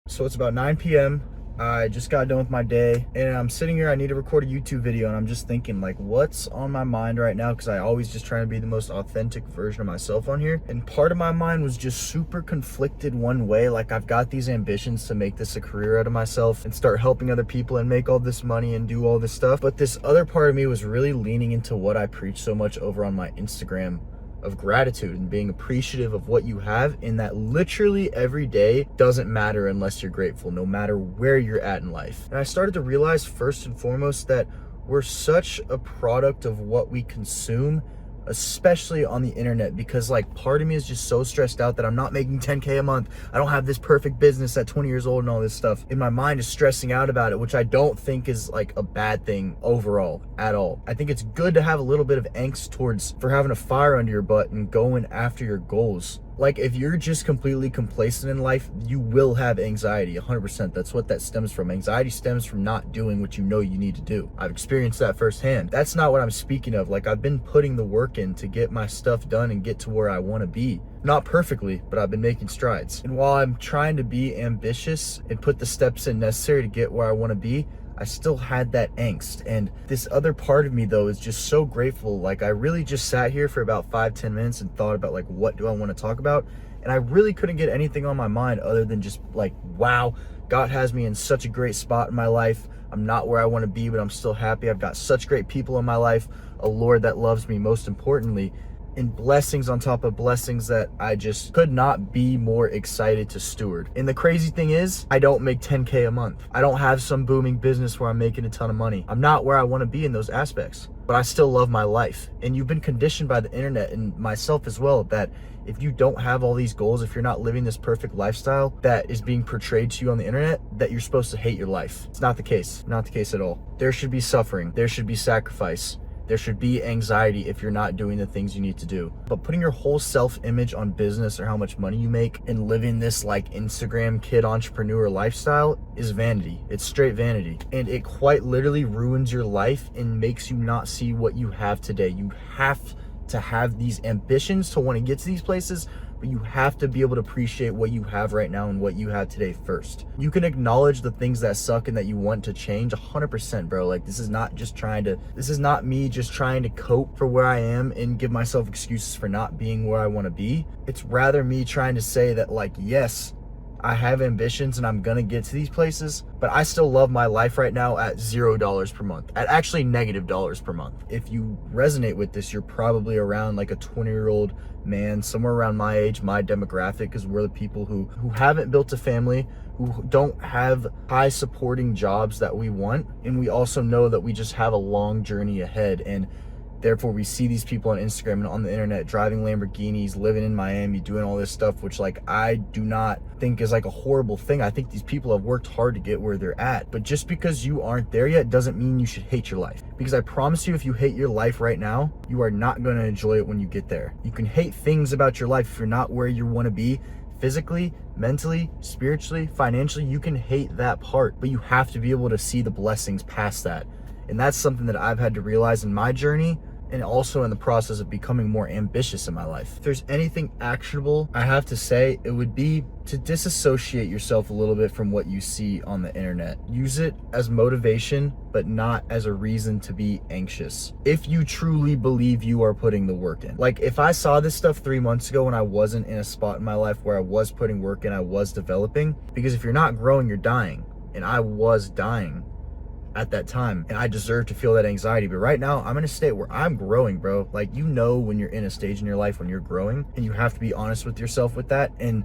So it's about 9 p.m. I just got done with my day and I'm sitting here. I need to record a YouTube video and I'm just thinking like what's on my mind right now, because I always just try to be the most authentic version of myself on here. And part of my mind was just super conflicted one way. Like I've got these ambitions to make this a career out of myself and start helping other people and make all this money and do all this stuff. But this other part of me was really leaning into what I preach so much over on my Instagram of gratitude and being appreciative of what you have, and that literally every day doesn't matter unless you're grateful, no matter where you're at in life. And I started to realize first and foremost that we're such a product of what we consume, especially on the internet, because like part of me is just so stressed out that I'm not making 10K a month. I don't have this perfect business at 20 years old and all this stuff. And my mind is stressing out about it, which I don't think is like a bad thing overall at all. I think it's good to have a little bit of angst for having a fire under your butt and going after your goals. Like if you're just completely complacent in life, you will have anxiety 100%. That's what that stems from. Anxiety stems from not doing what you know you need to do. I've experienced that firsthand. That's not what I'm speaking of. Like I've been putting the work in to get my stuff done and get to where I want to be. Not perfectly, but I've been making strides. And while I'm trying to be ambitious and put the steps in necessary to get where I want to be, I still had that angst. And this other part of me though is just so grateful. Like I really just sat here for about 5-10 minutes and thought about like, what do I want to talk about? And I really couldn't get anything on my mind other than just like, wow, God has me in such a great spot in my life. I'm not where I want to be, but I'm still happy. I've got such great people in my life, a Lord that loves me most importantly, and blessings on top of blessings that I just could not be more excited to steward. And the crazy thing is, I don't make 10K a month. I don't have some booming business where I'm making a ton of money. I'm not where I want to be in those aspects, but I still love my life. And you've been conditioned by the internet and myself as well, that if you don't have all these goals, if you're not living this perfect lifestyle that is being portrayed to you on the internet, that you're supposed to hate your life. It's not the case. Not the case at all. There should be suffering. There should be sacrifice. There should be anxiety if you're not doing the things you need to do. But putting your whole self-image on business or how much money you make and living this like Instagram kid entrepreneur lifestyle is vanity. It's straight vanity. And it quite literally ruins your life and makes you not see what you have today. You have to have these ambitions to want to get to these places, but you have to be able to appreciate what you have right now and what you have today first. You can acknowledge the things that suck and that you want to change 100%, bro. Like this is not me just trying to cope for where I am and give myself excuses for not being where I want to be. It's rather me trying to say that like, yes, I have ambitions and I'm gonna get to these places, but I still love my life right now at $0 per month, at actually -$dollars per month. If you resonate with this, you're probably around like a 20-year-old man, somewhere around my age, my demographic, because we're the people who haven't built a family, who don't have high supporting jobs that we want. And we also know that we just have a long journey ahead. And therefore, we see these people on Instagram and on the internet driving Lamborghinis, living in Miami, doing all this stuff, which like I do not think is like a horrible thing. I think these people have worked hard to get where they're at. But just because you aren't there yet doesn't mean you should hate your life. Because I promise you, if you hate your life right now, you are not going to enjoy it when you get there. You can hate things about your life if you're not where you want to be. Physically, mentally, spiritually, financially, you can hate that part, but you have to be able to see the blessings past that. And that's something that I've had to realize in my journey, and also in the process of becoming more ambitious in my life. If there's anything actionable, I have to say, it would be to disassociate yourself a little bit from what you see on the internet. Use it as motivation, but not as a reason to be anxious. If you truly believe you are putting the work in. Like if I saw this stuff 3 months ago when I wasn't in a spot in my life where I was putting work in, I was developing, because if you're not growing, you're dying. And I was dying at that time, and I deserve to feel that anxiety. But right now I'm in a state where I'm growing, bro. Like, you know, when you're in a stage in your life when you're growing, and you have to be honest with yourself with that. And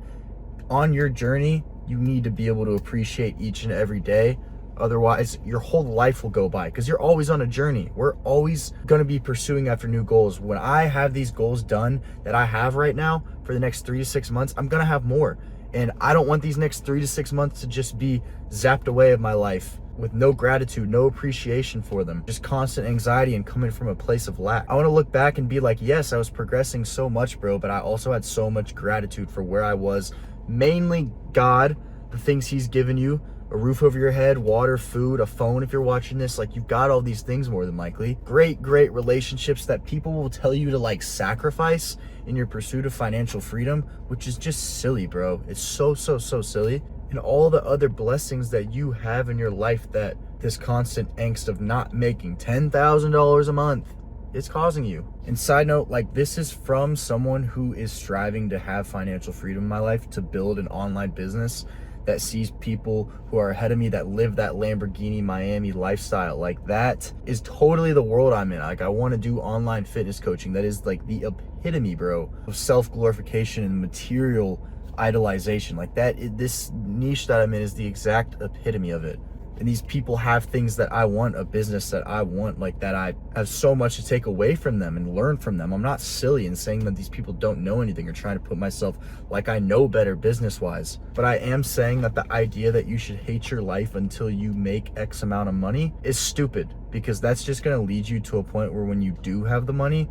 on your journey, you need to be able to appreciate each and every day. Otherwise your whole life will go by, because you're always on a journey. We're always going to be pursuing after new goals. When I have these goals done that I have right now for the next 3 to 6 months, I'm going to have more. And I don't want these next 3 to 6 months to just be zapped away of my life with no gratitude, no appreciation for them, just constant anxiety and coming from a place of lack. I want to look back and be like, yes, I was progressing so much, bro, but I also had so much gratitude for where I was. Mainly God, the things he's given you, a roof over your head, water, food, a phone if you're watching this. Like, you've got all these things more than likely. Great relationships that people will tell you to like sacrifice in your pursuit of financial freedom, which is just silly, bro. It's so silly. and all the other blessings that you have in your life that this constant angst of not making $10,000 a month is causing you. And side note, like, this is from someone who is striving to have financial freedom in my life, to build an online business that sees people who are ahead of me that live that Lambo-Miami lifestyle. Like, that is totally the world I'm in. Like, I want to do online fitness coaching. That is like the epitome, bro, of self-glorification and material idolization. Like, this niche that I'm in is the exact epitome of it. And these people have things that I want, a business that I want, like, that I have so much to take away from them and learn from them. I'm not silly in saying that these people don't know anything or trying to put myself like I know better business-wise. But I am saying that the idea that you should hate your life until you make X amount of money is stupid, because that's just going to lead you to a point where when you do have the money,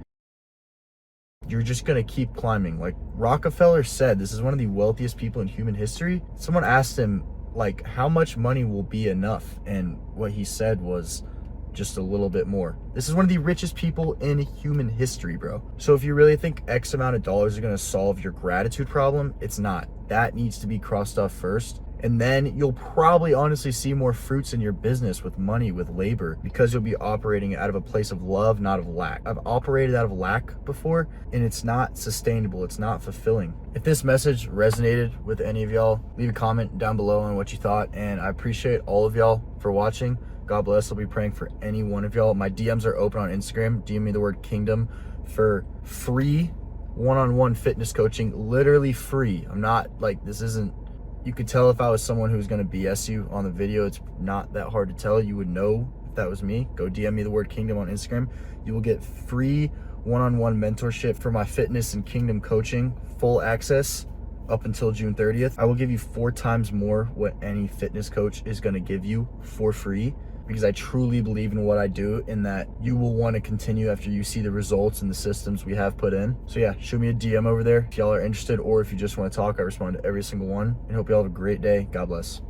you're just going to keep climbing. Like Rockefeller said, this is one of the wealthiest people in human history. Someone asked him, like, how much money will be enough? And what he said was just a little bit more. This is one of the richest people in human history, bro. So if you really think X amount of dollars are going to solve your gratitude problem, it's not. That needs to be crossed off first. And then you'll probably honestly see more fruits in your business with money, with labor, because you'll be operating out of a place of love, not of lack. I've operated out of lack before, and it's not sustainable. It's not fulfilling. If this message resonated with any of y'all, leave a comment down below on what you thought. And I appreciate all of y'all for watching. God bless. I'll be praying for any one of y'all. My DMs are open on Instagram. DM me the word kingdom for free one-on-one fitness coaching. Literally free. I'm not like, this isn't, you could tell if I was someone who's going to BS you on the video. It's not that hard to tell. You would know if that was me. Go DM me the word kingdom on Instagram. You will get free one-on-one mentorship for my fitness and kingdom coaching, full access up until June 30th. I will give you 4 times more what any fitness coach is going to give you for free, because I truly believe in what I do, and that you will want to continue after you see the results and the systems we have put in. So yeah, shoot me a DM over there if y'all are interested, or if you just want to talk. I respond to every single one, and hope y'all have a great day. God bless.